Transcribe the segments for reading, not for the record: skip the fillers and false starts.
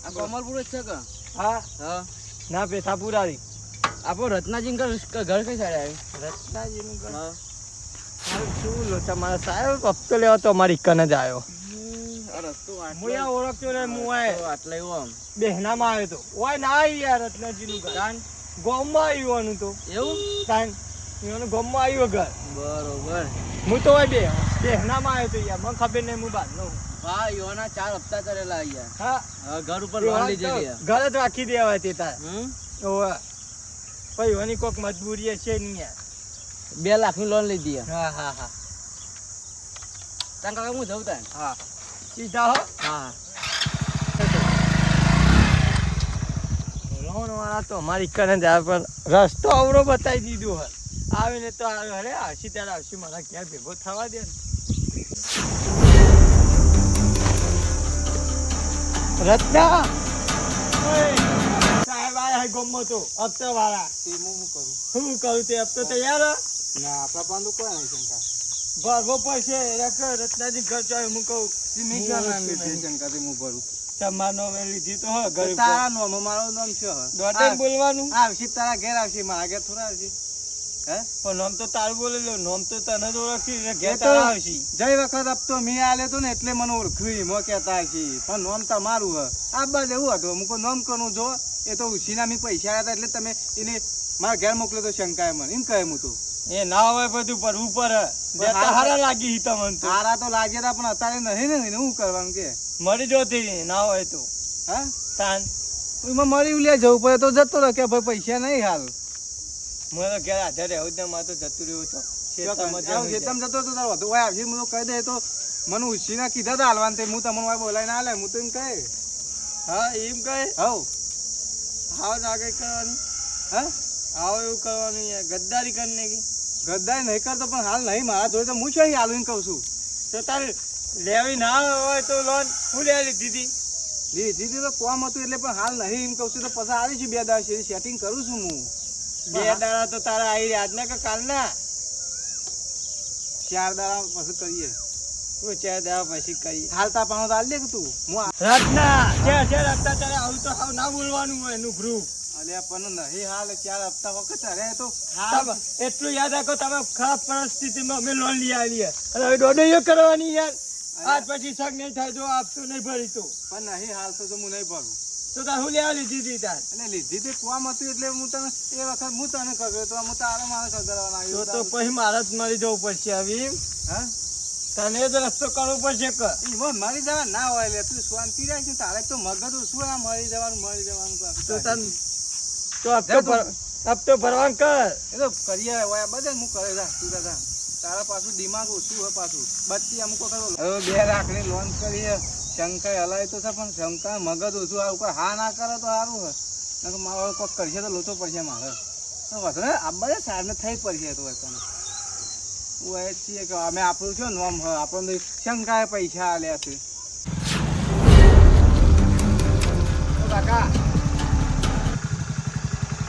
આ કમલપુર જ છે કે? હા હા. ના પેથા પુરારી. આપણો રત્નાજી ઘર કઈ સાઈડ આવ્યું? રત્નાજીનું ઘર હા. મારું શું લો તમારા સાહેબ હપ્તો લેવા તો અમારી કન જ આવ્યો. આ રસ્તો હું યા ઓળખતો ને હું આટલા એવું આમ બેહનામાં આવ્યો તો ઓય ના આવી યાર રત્નાજીનું ઘર તાન ગોમમાં આવ્યું તો એવું તાન એનું ગોમમાં આવ્યું ઘર બરોબર. હું તો ઓય બેહનામાં આવ્યો તો યાર મને ખબર નહીં હું બાંધનો હા યોના 4 હપ્તા કરેલા અહીંયા. હા હવે ઘર ઉપર લોન લીધેલી છે. ઘર જ રાખી દેવાય તે તાર ઓવા ભાઈ ઓની કોક મજબૂરી છે નહીં યાર 2 લાખની લોન લીધી છે. હા હા હા તાન કાકા હું જઉં તાન. હા સીધા હો હા. લોન વાળા તો અમારી કને જ આવે પણ રસ્તો અવરો બતાવી દીધો હે આવીને તો અરે આવશી ત્યારે આવશી મારા ઘેર ભેગો થવા દે ને રત્ના સાહેબ આયા ગમો તો હપ્તા વાળા તે હું કરું. શું કરું તે હપ્તો તૈયાર ના આપણા પાંદો કોઈ નહીં શંકા. ભરવો પડશે રત્નાજી ઘર ચાલે હું કહું નહીં કરવાની છે શંકા તે હું ભરું. તમારો મેં લીધી તો હા ઘર તારા નામ મારું નામ છે હવે. દોડે બોલવાનું આવશે તારા ઘેર આવશે મારા ઘેર થોડા આવશે. હે પણ નામ તો તારું બોલેલો નામ તો તને જ ઓળખી ઘેર એ તો તારા આવશી જઈ વખત હપ્તો મેં આલ્યો તો ને એટલે મને ઓળખ્યું મો કહેતા હશે પણ નામ તમારું હે. આ બસ એવું હતું હું કોઈ નામ કરું જો એ તો ઉછીના મેં પૈસા આવ્યા હતા એટલે તમે એને મારા ઘેર મોકલ્યો તો શંકાએ મને એમ કહે હું તો એ ના હોય બધું પર ઉપર દેતા હારા લાગી હી તમને તો સારા તો લાગ્યા હતા પણ અત્યારે નહીં ને એને શું કરવાનું કે મરી જોતી ના હોય તો હા તાન એમાં મરી લે જવું પડે તો જતો રહે કે ભાઈ પૈસા નહીં હાલ મને તો ઘેર આધાર રહેવું જ માં તો જતું રહ્યું છો જેતમ જતો તો તારો વધુ આવશે હું તો કહી દે તો મને ઉછીના કીધા હતા હાલવાન તે હું તમને બોલાવીને હાલે હું તો એમ કહે હા એમ કહે હવ હાવ ના કઈ કરવાનું હા હાવ એવું કરવાનું યાર ગદ્દારી કરીને કે ગદ્દારી નહીં કરતો પણ હાલ નહીં મારા જોડે તો હું શું હાલ એમ કહું છું તો તારે લેવી ના હોય તો લોન હું લે લીધી લીધી તો કોમ હતું એટલે પણ હાલ નહીં એમ કહું છું તો પછી આવી છું 2 દાડા સેટિંગ કરું છું હું 2 દાડા તો તારા આવી રહ્યા આજના કે કાલના 4 દાડા પછી કરીએ હું 4 દાડા પછી કરી હાલતા પાણો તો હાલ દે કે તું હું રત્ના છે રત્ના તારે આવું તો હાવ ના બોલવાનું હોય એનું ગ્રુપ અલ્યા પણ નહીં હાલ 4 હપ્તા વખત અરે તો હા એટલું યાદ રાખો તમે ખરાબ પરિસ્થિતિમાં અમે લોન લઈ આવીએ અને હવે દોડો કરવાની યાર આજ પછી શક નહીં થાય જો આપતું નહીં ભરી તો પણ નહીં હાલ તો હું નહીં ભરું તો તાર હું લેવા લીધી હતી તાર એટલે લીધી તે કોમ હતું એટલે હું તને એ વખત હું તને કહ્યું તો હું તારે મારે સગરવાના આવ્યો તો પછી મારે જ મરી જવું પડશે આવી હા તને જ રસ્તો કરવો પડશે કે ઈવન મરી જવા ના હોય એટલે તું શાંતિ રાખ છે તારે તો મગજ શું આ મરી જવાનું તો તને તો હપ્તો ભરવાનું કર એ તો કરીએ હોય બધે હું કરે જા તું જા તારા પાછું દિમાગ ઓછું હોય પાછું બત્તી અમુક વખત હવે 2 લાખની લોન કરીએ શંકા હલાય તો છે પણ શંકા મગજ ઓછું આવું કોઈ હા ના કરે તો સારું હોય નકર મારો કોઈક કરશે તો લોચો પડશે મારે તો વધુ ને આ બધે સારને થઈ પડશે તો તને હું એ જ છીએ કે અમે આપણું છે ને આમ આપણને શંકાએ પૈસા આલ્યા છે તો કાકા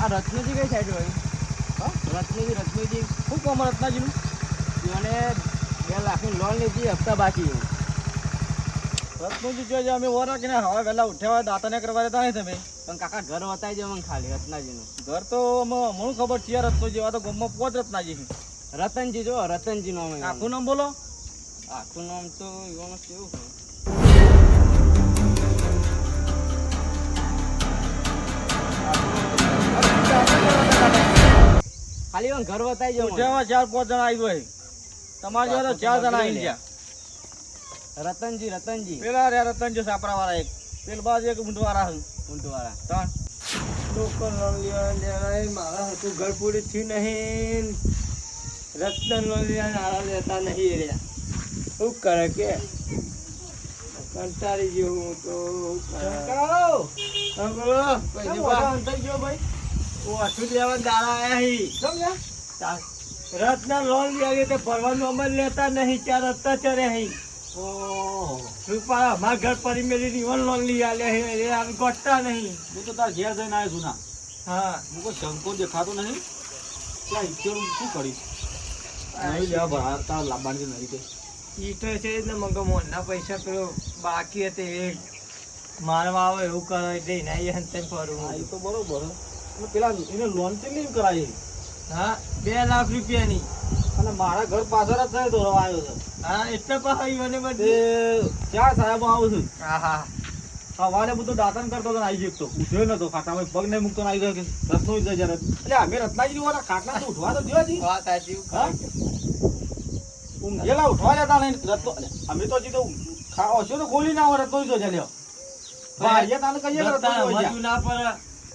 આ રત્નજી કઈ સાઈડ હોય રત્નજી શું કોમ રત્નાજીનું એને 2 લાખની લોન લીધી હપ્તા બાકી રત્નજી જોજે અમે ઓરા કે હવે વહેલા ઉઠ્યા દાંતને કરવા દેતા નહીં તમે પણ કાકા ઘર બતાવી દે મને ખાલી રત્નાજીનું ઘર તો મને ખબર છે રત્નજી આ તો ગામમાં 5 રત્નાજી રતનજી જો રતનજી નામ આખું નામ બોલો આખું નામ તો એવું કેવું છે ખાલી મને ઘર બતાવી દે ઉઠ્યામાં 4-5 જણા આવી હોય તમારા જોડે 4 જણા આવી ગયા રતનજી પેલા રે રતનજી સાપરા વાળા એક પેલ બાજુ એક ઊંટવાળા ઊંટવાળા ત્રણ લોકો લઈ મારા હતું ઘર પૂરી થી નહીં રત્ન લઈ નાળા લેતા નહીં રહ્યા શું કરે કે કંટાળી જેવું તો રત્ન લોન લઈ તો ભરવાનું અમલ લેતા નહીં 4 હપ્તા ચરે અહીં રૂપા અમારા ઘર પરી મેલી રીવન લોન લઈ આલ્યા ગોઠતા નહીં હું તો તાર ઘેર જઈને આવ્યો છું ના હા હું કોઈ શંકો દેખાતો નહીં ત્યાં ઈચ્છો શું કરીશ નહીં લેવા ભરા તાર લાવવાની નહીં તે ઈ તો છે જ ને મગર મોનના પૈસા પેલો બાકી હતી એ મારવા આવે એવું કરો એટલે એના એ હંતે ફરું હા, હું. એ તો બરોબર હે. અને પેલા એને લોન કેટલી કરાવી હા 2 લાખ રૂપિયાની. અને મારા ઘર પાછળ જ થાય ધોરવા આવ્યો છે હા એટલે પાહી મને તે બધી. ચાર સાહેબો આવું છું હા હા સવારે બધું દાતન કરતો હતો ને આવી જતો ઉઠ્યો નતો ખાટામાં પગ નહીં મૂકતો ને આવી ગયો કે રત્નો જાય જયારે એટલે અમે રત્નાજી વાળા ખાટલા તો ઉઠવા તો દ્યો જી વાત સાચી. હા? ઊંઘેલા ઉઠવા લેતા નહીં રત્નો અમે તો હજી તો ઓછો તો ખોલી ના આવે રત્નો જ છે લ્યો ભાઈએ તાને કહીએ કે રત્નો જ હોય સમજવું ના પડે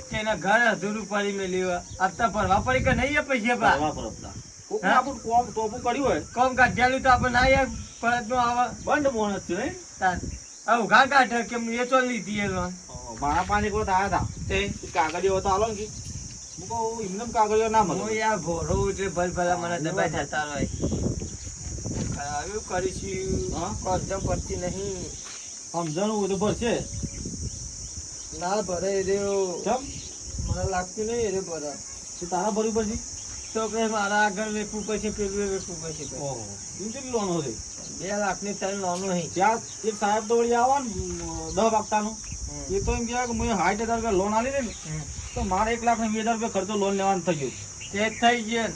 કે એના ઘર અધૂરું પડી મેલ્યું હપ્તા ભરવા પડી કે નહીં એ પૈસા પા ભરવા પરતલા કોકને આપણું કોમ ટોપું કર્યું હોય કોમ કાઢ્યાલું તો આપણે ના યાર ફરજમાં આવે. બંધ માણસ છે નહીં તાર આવું ઘા કાઢે કેમ એ ચો લીધી એ લોન. મારા પાંચ એક વખત આવ્યા હતા તે કાગળિયો હતો હાલો ને કે હું કહું એમને કાગળિયો ના મળે હું યાર ભોળો એટલે ભલ ભલા મને દબાઈ થતા હોય. આવ્યું કરીશું હા? કોસ્ટમ પડતી નહીં. સમજણું બધું ભરશે ના ભરે રહ્યો ચમ મને લાગતું નહીં રે ભરા. તો તારા ભરવું પડશે તો કે મારા આગળ વેચવું પડશે પેલું વેચવું પડશે. ઓહો એમ કેટલી લોન હતી 2 લાખની 3 લોનો નહીં. ત્યાં એક સાહેબ તો વળી આવો ને 10 વાગતાનો એ તો એમ કહેવાય કે મેં 60,000 રૂપિયા લોન આલી ને તો મારે 1,02,000 રૂપિયા ખર્ચો લોન લેવાનો થઈ ગયો તે જ થઈ ગયો ને.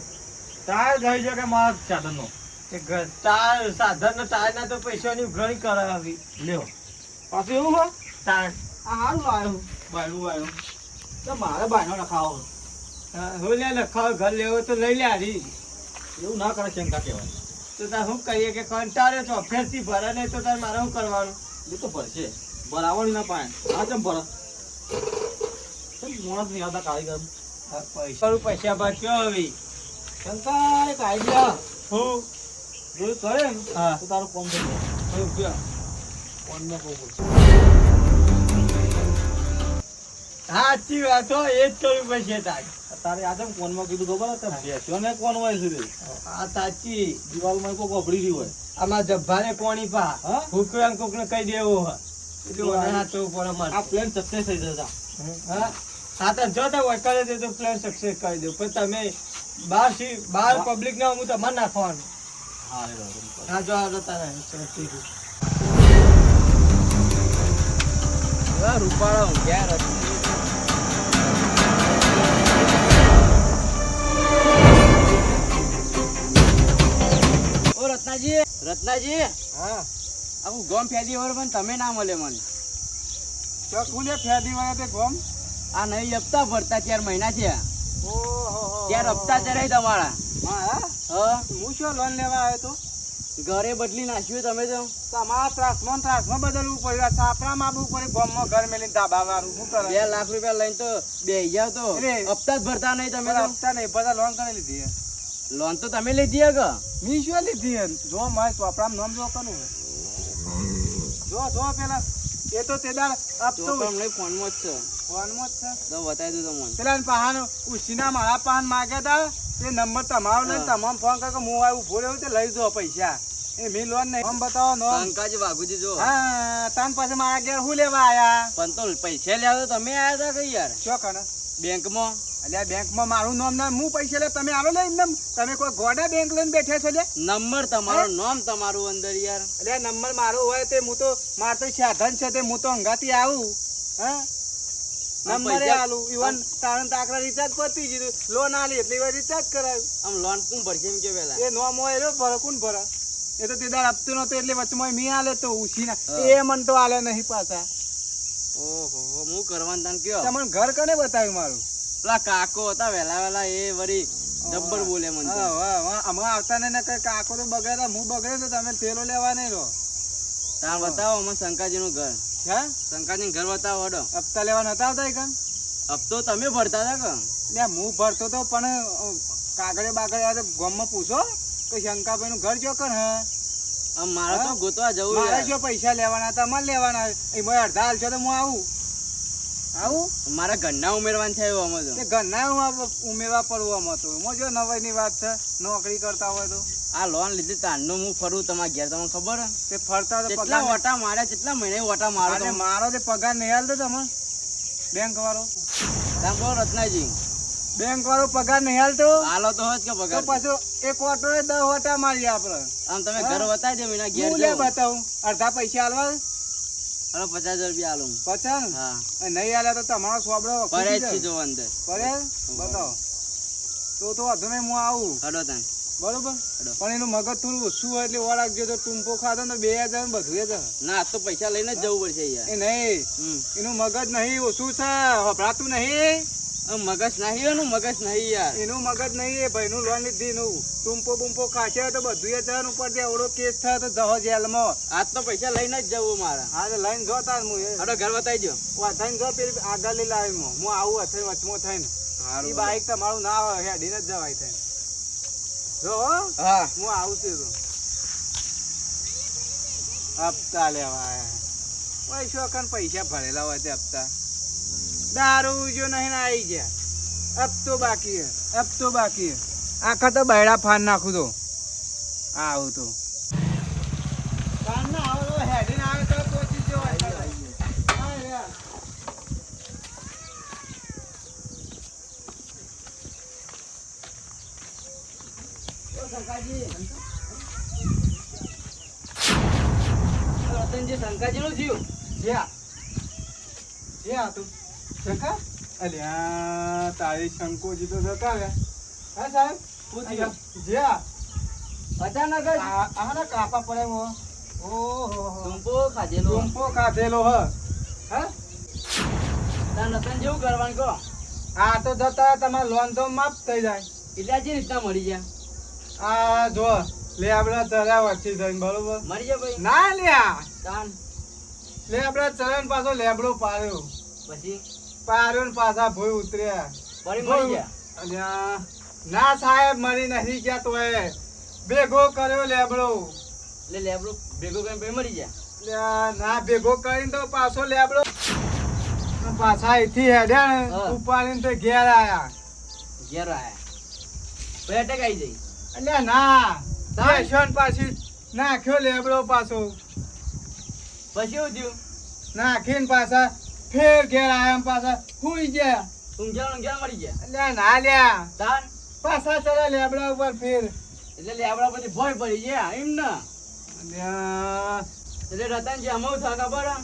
તાર કહી છે કે મારા સાધનનો તે તાર સાધન તારના તો પૈસાની ઉઘરાણી કરાવી. લ્યો પાછું એવું હોય તાર આ સારું આવ્યું બાયનું આવ્યું તો મારે બાયનો નખાવો હું લે લખાવ ઘર લેવો તો લઈ લે હારી. એવું ના કરે શંકા કહેવાય તો તાર શું કહીએ કે કંટાળે તો અફેરથી ભરે નહીં તો તાર મારે શું કરવાનું. એ તો ભરશે બરાબર ના પાય આ ચમ ભરે માણસ ની યાદ કાઢી ગયું પૈસા બાક્યો હવે. શંકા એક આઈડિયા હું જો કરે ને હા. તો તારું કોમ થઈ જાય રૂપિયા કોણને કહું પડશે સાચી વાત હો એ જ કરવું પડશે તાર. તારે આજે કોનમાં કીધું ખબર હતા બેસ્યો ને કોણ હોય છે રે આ સાચી. દિવાલમાં કોઈ ગભડી રહ્યું હોય આમાં જબ્બાને કોણી પા હા? ભૂકરાને કોકને કહી દેવો હોય એટલે મને હાચવવું પડે મારે. આ પ્લેન સક્સેસ થઈ જતા હા હા તો જો તો વળકારે દે તો પ્લાન સક્સેસ કરી દઉં પણ તમે બહાર પબ્લિક ના હું તમારે નાખવાનું. હા રે બરાબર. હા જો આ જતા રહે. ચલો ઠીક છે. રૂપાળા ઊંઘ્યા રત્ની. ઓ રત્નાજી રત્નાજી હા આવું ગોમ ફેદી વર પણ તમે ના મળે મને. ચકુલે ફેદી વાળા તે ગોમ. આ નહીં હપ્તા ભરતા 4 મહિના થયા. ઓહો 4 હપ્તા ચડાઈ તમારા. હા હું શું લોન લેવા આવ્યો તો ઘરે બદલી નાખ્યું તમે તો. તમારા ત્રાસમાં બદલવું પડ્યું. સાપરામાં આવવું પડે ગોમમાં ઘર મેલીને ધાબા વાળું શું કરે 2 લાખ રૂપિયા લઈને તો બેહી જાવ તો અરે. હપ્તા જ ભરતા નહીં તમે તો. હપ્તા નહીં બધા લોન કરી લીધી. લોન તો તમે લીધી હે કે મી શું લીધી જો મારે ચોપડામાં નામ જો કરું જો પેલા એ તો તે દાડ તો આપતો તમને ફોનમાં જ છે ફોનમાં જ છે તો બતાવી દઉં તમને. પેલા પહાણ ઉસીના મારા પહાણ માગ્યા તા તે નંબર તમારો લઈને તમામ ફોન કર કે હું આ ઉભો રહ્યો તે લઈ જો પૈસા એ મી લોન નહીં આમ બતાવો નો અંકાજી વાઘુજી જો હા તાન પાસે મારા ઘેર હું લેવા આયા પણ તો પૈસા લેવા તો તમે આયા હતા કે યાર શું કને બેંકમાં. અલ્યા બેંકમાં મારું નામ ના હું પૈસા લે તમે આવો લે એમ તમે કોઈ ગોડા બેંક લઈને બેઠા છો લે નંબર તમારો નામ તમારું અંદર યાર. અલ્યા નંબર મારો હોય તે હું તો માર તો સાધન છે તે હું તો અંગાથી આવું હા નંબરે પૈસા- આલું ઈવન તારણ તાકરા રિચાર્જ પતી ગયું લોન આલી એટલે ઈવન રિચાર્જ કરાવ્યું આમ લોન કોણ ભરશે એમ કે પેલા એ નોમ હોય એનો ભરે કોણ ભરે એ તો તે દાડ આપતો નતો એટલે વચમાં મી આલે તો ઉછીના હા. એ મન તો આલે નહીં પાછા ઓહો હું કરવાનું તને કયો તમને ઘર કને બતાવ્યું મારું પેલા કાકો હતા વેલા એ વળી જબ્બર બોલે મને તો. હમણાં આવતા ને કઈ કાકો તો બગડ્યા હું બગડે તો તમે તેલો લેવા નહીં રહો તાર બતાવો અમે શંકાજી નું ઘર. હે શંકાજી ઘર બતાવો હડો. હપ્તા લેવા નતા આવતા કન હપ્તો તમે ભરતા હતા કે ને હું ભરતો તો પણ કાગળે બાગળે આ તો ગામમાં પૂછો કે શંકાભાઈ નું ઘર ચોકન હે આમ મારે તો હા? ગોતવા જવું મારે યાર. જો પૈસા લેવાના હતા મારે લેવાના એમાં અડધા હાલશો તો હું આવું મારા ઘરના ઉમેરવાનું થયું અમે તો. તે ઘરના ઉમેરવા પડવું આમાં તો એમાં જો નવાઈ ની વાત છે નોકરી કરતા હોય તો આ લોન લીધી તારનો હું ફરું તમારા ઘેર તમને ખબર હે? તે ફરતા તો કેટલા પગાર વટા માર્યા કેટલા મહિને વટા મારો અરે મારો તે પગાર નહીં હાલતો તમે બેંક વાળો તમે બોલો રત્નાજી બેંક વાળો પગાર નહીં હાલતો હાલો તો હોજ કે તો પગાર પાછો એક ઓટો 10 વટા મારી આપડે આમ તમે હા? ઘર બતાવી દે એના ઘેર હું લે જાઓ. બતાવું અડધા પૈસા હાલવા હવે 50,000 રૂપિયા આલું. 50? હા. એ નહીં આલ્યા તો તમારો સોબડો પડે જ ખૂટી છે જાય. જો અંદર. પડે? બતાવો. તો વાંધો નહીં, હું આવું. હડો તાન. બરોબર? હડો. પણ એનું મગજ થોડું ઓછું હોય એટલે ઓ રાખજો. તો ટૂંપો ખાધો ને 2000 બધું એ જ. ના આ તો પૈસા લઈને જ જવું પડશે યાર. એ નહીં, હમ. એનું મગજ નહીં, ઓછું છે, વપરાતું નહીં. મગજ નહીં એનું મગજ નહીં યાર. એનું મગજ નહીં, એ ભાઈનું લોન લીધી એનું. ટૂંપો બૂંપો ખાશે તો બધું એ જવાનું ઉપર એવડો કેસ થાય તો જહો જેલમાં. આજ તો પૈસા લઈને જ જવું મારા. હા તો લઈને જો તાર હું હડો ઘર બતાવી દો. થઈને જો પેલી આગળ લાવીમાં હું આવું અથે વચમાં થઈને. એ બાઈક તમારું ના હોય હેડીને જ જવાય થઈને. જો હો, હા. હું આવું છું તો. હપ્તા લેવા પૈસો કન પૈસા ભરેલા હોય તે હપ્તા. દારૂ જો નહીં ને આવી ગયા. હપ્તો બાકી હે, હપ્તો બાકી હે. આખા તો બૈડા ફાન નાખું તો આવું તો કાન ના આવે તો હેડીને આવે તો પહોંચી જવાય. હા યાર. રતનજી શંકાજી નું થયું. જ્યાં જ્યાં તું શંકા અલ્યા તારી શંકોજી તો જતા રહ્યા. હા સાહેબ પૂછ્યું. જ્યાં અચાનક જ આના કાપા પડે હો. ઓહો ટૂંપો ખાધેલો. ટૂંપો કાઢેલો હ. હા તાર રતન જેવું કરવાનું કહો. આ તો જતા તમારે લોન તો માફ થઈ જાય. એટલે જે રીતના મળી જાય. આ જો લે આપડા ચર્યા વચ્ચે થઈને બરોબર. મળી જાય ભાઈ. ના લ્યા તાન લે આપડા ચરણ પાછો લેબડો પાડ્યો પછી પાડ્યો ને પાછા ભોય ઉતર્યા. ફરી મળી જાય. અલ્યા ના સાહેબ મળી નથી ગયા તોય ભેગો કર્યો લેબડો. એટલે લેબડો ભેગો કરીને ભાઈ મળી જાય. લ્યા, ના ભેગો કરીને તો પાછો લેબડો પાછા અહીંથી હેડ્યા ને હા. ઉપાડીને તો ઘેર આયા. ઘેર આયા પછી અટેક આવી જાય. અલ્યા ના તાય. પેશન પાછી નાખ્યો લેબડો પાછો પછી એવું થયું. નાખીને પાછા ફેર ઘેર આયા ને પાછા હુઈ ગયા. ઊંઘ્યા મળી જાય. અલ્યા ના લ્યા તાન પાછા ચડ્યા લેબડા ઉપર ફેર. એટલે લેબડા પછી ભોય પડી ગયા એમ ને. અલ્યા એટલે રતનજી અમારું થાય ખબર હે?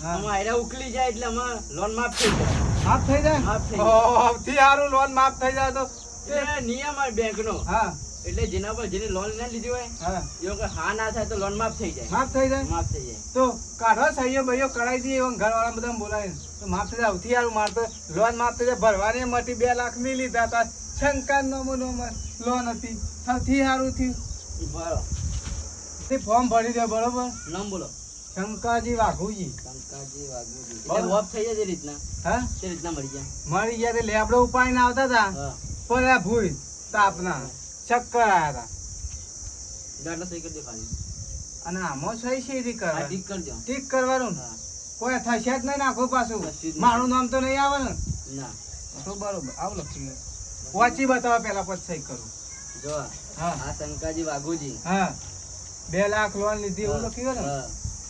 હા. આમાં આયરા ઉકલી જાય એટલે અમાર લોન માફ થઈ જાય. માફ થઈ જાય માફ થઈ ને? જાય. ઓહ, સૌથી સારું લોન માફ થઈ જાય તો એટલે નિયમ હોય બેંકનો. હા એટલે જેના પર જેની લોન ના લીધી હોય હા એવું કે હા ના થાય તો લોન માફ થઈ જાય. માફ થઈ જાય માફ થઈ જાય. તો કાઢો સહીઓ ભાઈઓ કરાવી દઈએ એવા ઘરવાળા બધા બોલાવીને તો માફ થઈ જાય. સૌથી સારું માર તો લોન માફ થઈ જાય. ભરવાની મટી 2 લાખ ની લીધા હતા. શંકા લોન હતી. સૌથી સારું થયું બરો તે ફોર્મ ભરી દે બરોબર. નામ બોલો. શંકાજી વાઘુજી. કંકાજી વાઘુજી. બરો. એટલે વોપ થઈ જાય તે રીતના. હા તે રીતના મળી જાય. મળી ગયા તે લેબડો ઉપાડીને આવતા હતા હા. પડ્યા ભૂઈ તાપના ચક્કર આયા હતા. ગાડલા સહી કરી દે ખાલી. અને આમાં સહી શેરી આ કરવા ઠીક કરજો. ઠીક કરવાનું ને. હા. કોઈ થશે જ નહીં નાખો પાછું. કશું જ નહીં. મારું નામ તો નહીં આવે ને ના તો બરોબર આવું લખી લે. વાંચી બતાવો પેલા પછી સહી કરું. જો હા આ શંકાજી વાઘુજી. હા 2 લાખ લોન લીધી એવું લખ્યું ને. હા.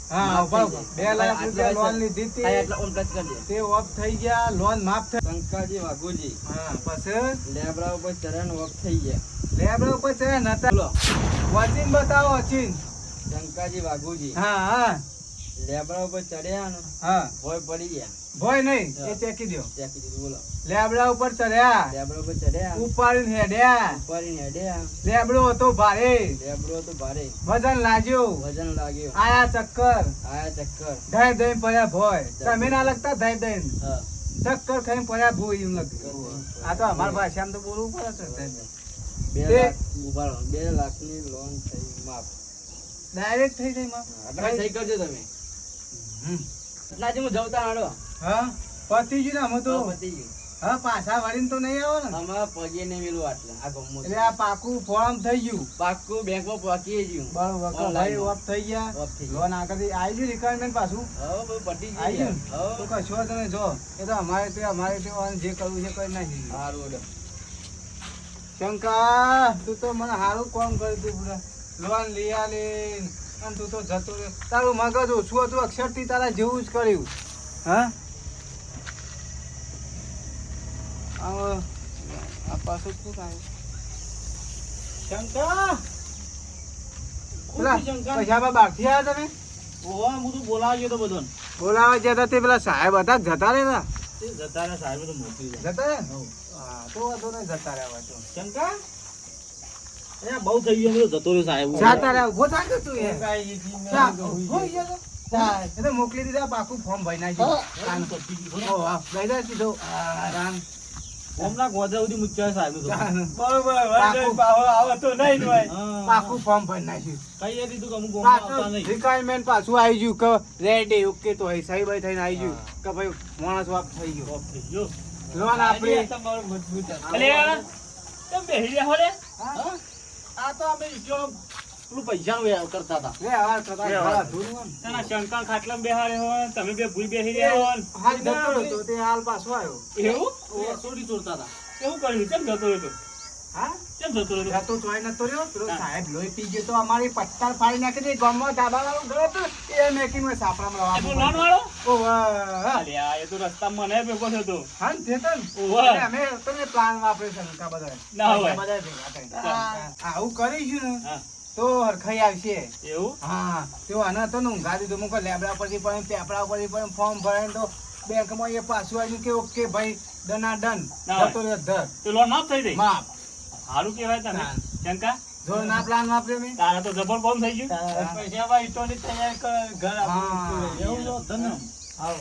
હા માફ ઉભા થઈ ઉભા. જાય. 2 લાખ રૂપિયા આટલા લોન લીધી હા, હતી એટલે ઓમ ટચ કરજે. તે ઓફ થઈ ગયા લોન માફ થઈ. શંકાજી વાઘુજી. હા પછી લેબડા ઉપર ચરણ ઓફ થઈ ગયા. લેબડો ઉપર ચડ્યા નતા. બોલો. વાંચીને બતાવો વાંચીને. શંકાજી વાઘુજી. હા હા લેબડા ઉપર ચડ્યા ને હા ભોય પડી ગયા. ભોય નહીં હા. એ ચેકી દો. ત્યાંથી દીધું બોલો. લેબડા ઉપર ચડ્યા લેબડા ઉપર ચડ્યા ઉપાડીને હેડ્યા. ઉપાડીને હેડ્યા. લેબડો હતો ભારે લેબડો તો ભારે વજન લાગ્યું વજન લાગ્યો. આયા ચક્કર આયા ચક્કર. ધાઈ દઈને પડ્યા ભોય. તમે ના લગતા ધાઈ દઈને હા. ચક્કર ખાઈને પડ્યા ભૂઈ એમ લખ્યું. આ તો અમારી ભાષામાં તો બોલવું પડે છે. 2 તે- લાખ ઉભા રહો. 2 લાખની લોન થઈ માફ. ડાયરેક્ટ થઈ જાય માં. આટલા સહી કરજો તમે. એટલાથી હું જવતા હાડો. હા પતી ગયું ને અમે તો હા, પતી ગયું. હા પાછા વળીને તો નહીં આવે ને. આમાં પગે નહીં મેલું આટલા આ ગમો એટલે આ પાકું ફોર્મ થઈ ગયું પાક્કું બેંકમાં પહોંચી ગયું. બરોબર તો Online ભાઈ માં. ઓફ થઈ ગયા. ઓફ થઈ ગયું. લોન આગળથી આવી ગયું રિક્વાયરમેન્ટ પાછું હવે બધું પતી આવી ગયું ગયું ને? તો કશો તમે જો એ તો અમારે તે જે કરવું છે કરી નાખી. સારું ઓડો. શંકા તું તો મને સારું કામ કર્યું તું પૂરા. લોન લઈ આલી અને તું તો જતો રહ્યો. તારું મગજ ઓછું હતું અક્ષરથી તારા જેવું જ કર્યું. હા આ પાછું શું થાય શંકા ખોટી શંકા. પૈસા બહારથી આવ્યા તમે ઓહો હું તો બોલાવ્યો તો બધો બોલાવા જતા તે પેલા સાહેબ હતા જતા રહ્યા તે જતા રહ્યા સાહેબ તો મોકલી જાય. જતા રહ્યા હા તો વાંધો નહીં જતા રહ્યા તો શંકા અહીંયા બહુ થઈ ગયું એમ તો જતો રહ્યો સાહેબ. જતા રહ્યા ઉભો થાક તું એ કાંઈ ઈ ચા, મેં ઉભો હોઈ થઈ ગયો તો? ગયો. એ તો મોકલી દીધા પાકું ફોર્મ ભરી નાખ્યું સાહેબ તો પતી ગયું. ઓ વાહ લઈ જાય સીધો રામ હમણાં ગોધરા સુધી મૂક્યા સાહેબ તો. બરોબર વરસાદ પાછો આવે તો નહીં જ હોય. હા. પાકું ફોર્મ ભરી નાખ્યું કઈ એ દીધું કે અમુક ગામમાં આવતા પાછું નહીં. રિક્વાયરમેન્ટ પાછું આવી ગયું કે રેડી ઓકે તો સહી ભાઈ થઈને આવી ગયું કે ભાઈ માણસ વાપ થઈ ગયો ઓફ થઈ ગયો. લોન આપણી આ તો મારું મજબૂત હતું. અલે તમે બેહી રહ્યા હો લે. હા? આ તો અમે ઈચ્છો પેલું પૈસાનું વ્યવહાર કરતા હતા. લે આ કદાચ લે, ઘણા ધૂળમાં. તારા શંકા ખાટલામાં બેહાડે હોય તમે બે ભૂઈ બેહી રહ્યા હોય. હાલ જતો રહ્યો તો તે હાલ પાછો આવ્યો એવું એ સોડી ચોરતા હતા. એવું કર્યું કેમ જતો રહ્યો તો? હા કેમ જતો રહ્યો તો? જતો ચોય નતો રહ્યો પેલો હા. સાહેબ લોહી પી ગયો તો અમારી પટ્ટાર ફાડી નાખી દે ગામમાં ધાબા વાળું ઘર હતું એ મેકીને સાપડામાં એ તો લવા લોન વાળો? ઓ વાહ અલે આ એ તો રસ્તામાં મને ભેગો થયો તો. હા ને ચેતન ઓવા. એટલે અમે તમે પ્લાન વાપરે છે નકા બધા ના હોય. બધા ભેગા થઈને. હા. આવું કરીશું ને હા. તો હરખાઈ આવશે એવું? હા તો આના તો ઊંઘા દીધું મુકો લેબડા પરથી પણ પેપડા પરથી પણ ફોર્મ ભરાય તો બેંકમાં એ પાછું આવ્યું કે ઓકે ભાઈ દના દન ના હોય. જતો રહ્યો ધર તો લોન માફ થઈ ગઈ? માપ સારું કહેવાય તને. હા. શંકા જો ના પ્લાન વાપરે મેં તારા તો જબર બોમ્બ થઈ ગયું. પૈસામાં ઈંટોની તૈયારી કરે, ઘર આપણું હા. પૂરું. એવું તો ધન.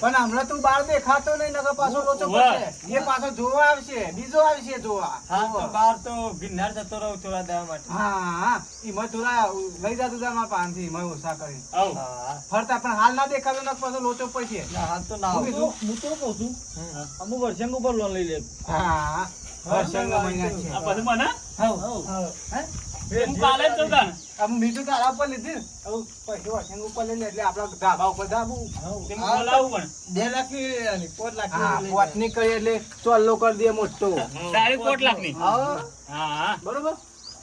પણ હમણાં તું બહાર દેખાતો નહીં નકર પાછો લોચો વાહ. પડશે એ પાછો જોવા આવશે બીજો આવશે જોવા હા તો બહાર તો ગિરનાર જતો રહું થોડા દાડા માટે. હા એમાં થોડા લઈ જતું તા મારા પાનથી એમાં ઓછા કરી આવ. હા. ફરતા પણ હાલ ના દેખાતો નકર પાછો લોચો પડશે ના, હાલ તો ના હું આવું. કીધું? હું તો કહું છું હમ. અમુક વર્ષંગ ઉપર લોન લઈ લે. હા વર્ષનો મહિના છે આ પછી મને હા. હે? હું કાલે જ જતા. આમ મીઠું તારા ઉપર લીધું હવે પછી વર્ષન ઉપર લઈને એટલે આપડા ધાબા ઉપર ધાબું તે હું બોલાવું પણ 2 લાખની લેવાની, 5 લાખની હા લઈ પોટની કરી એટલે ચોલ્લો કરી દે મોટો ડાયરેક્ટ 4 લાખની. હા હા બરોબર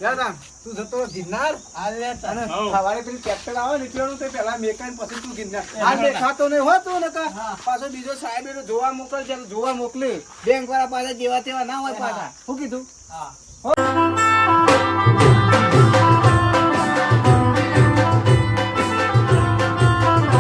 યાદ તું જતો ગિરનાર હાલ લે તાર. અને હઉ. સવારે પેલું ટ્રેક્ટર આવે ને એટલું તો પેલા મેકાઈને પછી તું ગિરનાર આ દેખાતો નહીં હોતો ને કા હા. પાછો બીજો સાહેબ એનો જોવા મોકલ છે જોવા મોકલે બેંક વાળા પાછા જેવા તેવા ના હોય પાછા શું કીધું હા. હો?